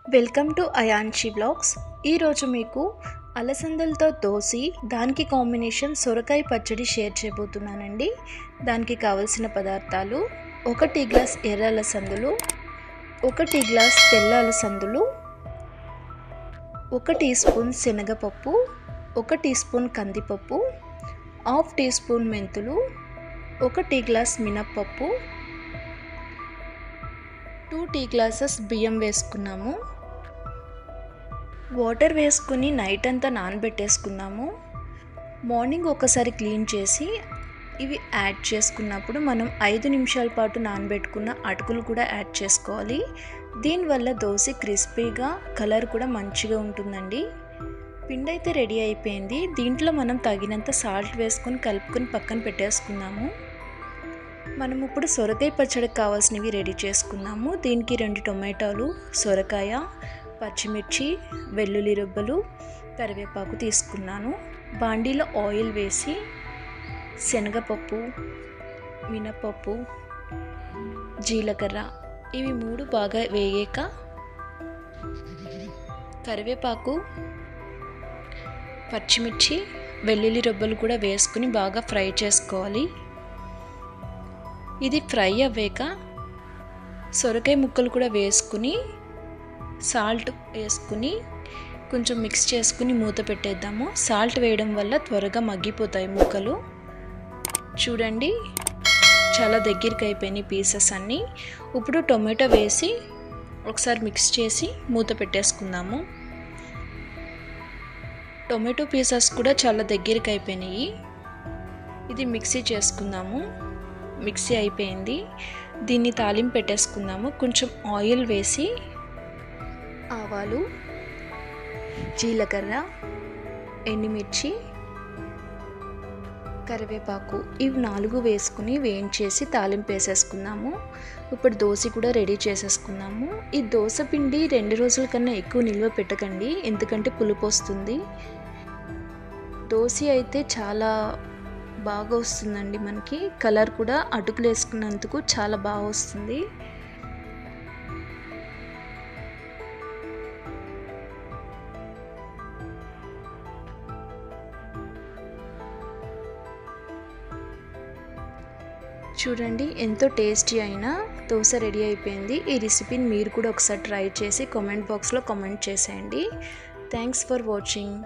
Welcome to Ayanshi blogs. ఈరోజు మీకు అలసందలతో దోసి, దానికి కాంబినేషన్ సొరకాయ పచ్చడి షేర్ చేయబోతున్నానండి. దానికి కావలసిన పదార్థాలు: 1 టీ గ్లాస్ ఎర్ర అలసందలు, 1 టీ గ్లాస్ తెల్ల అలసందలు, 1 టీ స్పూన్ శనగపప్పు, 1 టీ స్పూన్ కందిపప్పు, హాఫ్ టీ స్పూన్ మెంతులు, 1 టీ గ్లాస్ మినప్పప్పు, 2 టీ గ్లాసెస్ బియ్యం వేసుకున్నాము. వాటర్ వేసుకుని నైట్ అంతా నానబెట్టేసుకున్నాము. మార్నింగ్ ఒకసారి క్లీన్ చేసి ఇవి యాడ్ చేసుకున్నప్పుడు మనం 5 నిమిషాల పాటు నానబెట్టుకున్న అటుకులు కూడా యాడ్ చేసుకోవాలి. దీనివల్ల దోశ క్రిస్పీగా, కలర్ కూడా మంచిగా ఉంటుందండి. పిండి అయితే రెడీ అయిపోయింది. దీంట్లో మనం తగినంత సాల్ట్ వేసుకొని కలుపుకొని పక్కన పెట్టేసుకున్నాము. మనం ఇప్పుడు సొరకాయ పచ్చడికి కావాల్సినవి రెడీ చేసుకున్నాము. దీనికి 2 టొమాటోలు, సొరకాయ, పచ్చిమిర్చి, వెల్లుల్లి రెబ్బలు, కరివేపాకు తీసుకున్నాను. బాండీలో ఆయిల్ వేసి శనగపప్పు, మినపప్పు, జీలకర్ర ఇవి 3 బాగా వేగాక కరివేపాకు, పచ్చిమిర్చి, వెల్లుల్లి రెబ్బలు కూడా వేసుకుని బాగా ఫ్రై చేసుకోవాలి. ఇది ఫ్రై అవ్వాక సొరకాయ ముక్కలు కూడా వేసుకుని సాల్ట్ వేసుకుని కొంచెం మిక్స్ చేసుకుని మూత పెట్టేద్దాము. సాల్ట్ వేయడం వల్ల త్వరగా మగ్గిపోతాయి ముక్కలు. చూడండి, చాలా దగ్గరికి అయిపోయినాయి పీసెస్ అన్నీ. ఇప్పుడు టొమాటో వేసి ఒకసారి మిక్స్ చేసి మూత పెట్టేసుకుందాము. టొమాటో పీసెస్ కూడా చాలా దగ్గరికి అయిపోయినాయి. ఇది మిక్సీ చేసుకుందాము. మిక్సీ అయిపోయింది. దీన్ని తాలింపు పెట్టేసుకుందాము. కొంచెం ఆయిల్ వేసి ఆవాలు, జీలకర్ర, ఎండుమిర్చి, కరివేపాకు ఇవి 4 వేసుకుని వేయించేసి తాలింపు వేసేసుకున్నాము. ఇప్పుడు దోశ కూడా రెడీ చేసేసుకున్నాము. ఈ దోశ పిండి 2 రోజుల కన్నా ఎక్కువ నిల్వ పెట్టకండి, ఎందుకంటే పులుపు వస్తుంది. దోశ అయితే చాలా బాగా వస్తుందండి. మనకి కలర్ కూడా అటుకులు వేసుకున్నందుకు చాలా బాగా వస్తుంది. చూడండి, ఎంతో టేస్టీ అయిన దోశ రెడీ అయిపోయింది. ఈ రెసిపీని మీరు కూడా ఒకసారి ట్రై చేసి కామెంట్ బాక్స్లో కామెంట్ చేసేయండి. Thanks for watching.